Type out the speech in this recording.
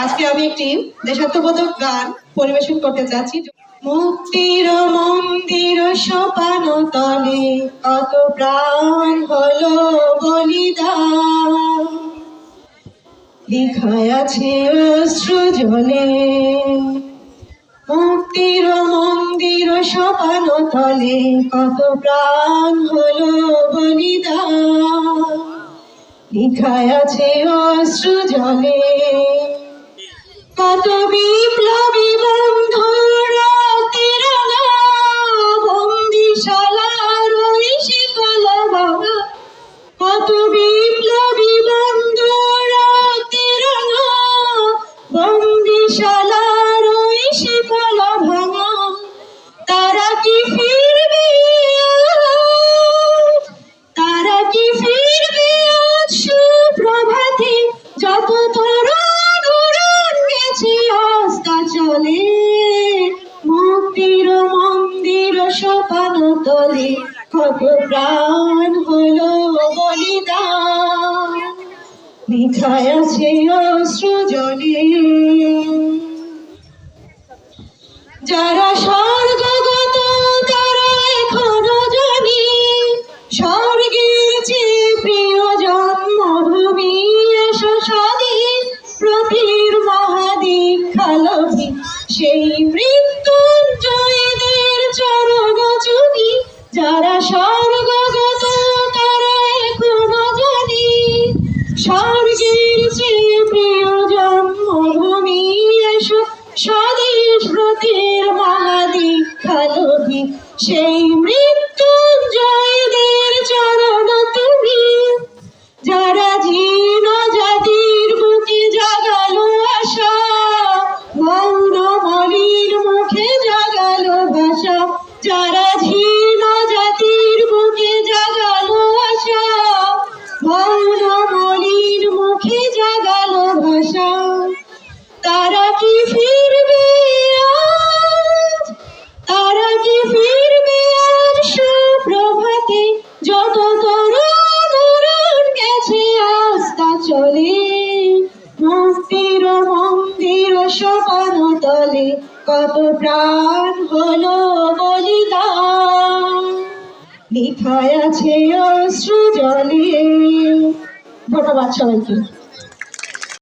আজকে আমি একটি দেশাত্মবোধক গান পরিবেশন করতে যাচ্ছি। মুক্তির মন্দির সোপান তলে কত প্রাণ হলো বলিদান, লিখায় আছে অশ্রু জলে। মুক্তির মন্দির সোপান তলে কত প্রাণ হলো বলিদান, লিখায় আছে অশ্রু জলে। কত বিপ্লবী বন্ধুর রক্তের বন্দিশালার ওই শিকল ভাঙা, কত বিপ্লবী বন্ধুর রক্তের বন্দিশালার ওই শিকল ভাঙা, তারা কি ফিরবে, তারা কি ফিরবে আজ সুপ্রভাতে, যত চলে। মুক্তির মন্দির সোপান তলে কত প্রাণ হলো বলিদান, লিখায় আছে অশ্রু জলে। যারা স্বর্গগত তারা এখনো জানি, স্বর্গের চেয়ে প্রিয় জন্মভূমি এসো স্বাধীন প্রতির মহাদীক্ষালভী, সেই মৃত্যুঞ্জয়ীদের চরণ চুমি। যারা স্বর্গগত তারা এখনো জানি, স্বর্গের চেয়ে প্রিয় জন্মভূমি এসো স্বদেশ ব্রতের মহাদীক্ষালভী, সেই মৃত্যুঞ্জয়ীদের চরণ তুমি। যারা জীর্ণ জাতির বুকে জাগালো আশা, মৌন মলির মুখে জাগালো ভাষা। যারা জীর্ণ জাতির বুকে জাগালো আশা, মৌন মলির মুখে জাগালো ভাষা, তারা কি ফিরবে আজ, তারা কি ফিরবে আজ সুপ্রভাতে, যত তরুণ গেছে আস্থা চলে। মুক্তির মন্দির সোপান তলে কত প্রাণ হলো বলিদান, লিখায় আছে অশ্রু জলে। ধন্যবাদ সবাইকে।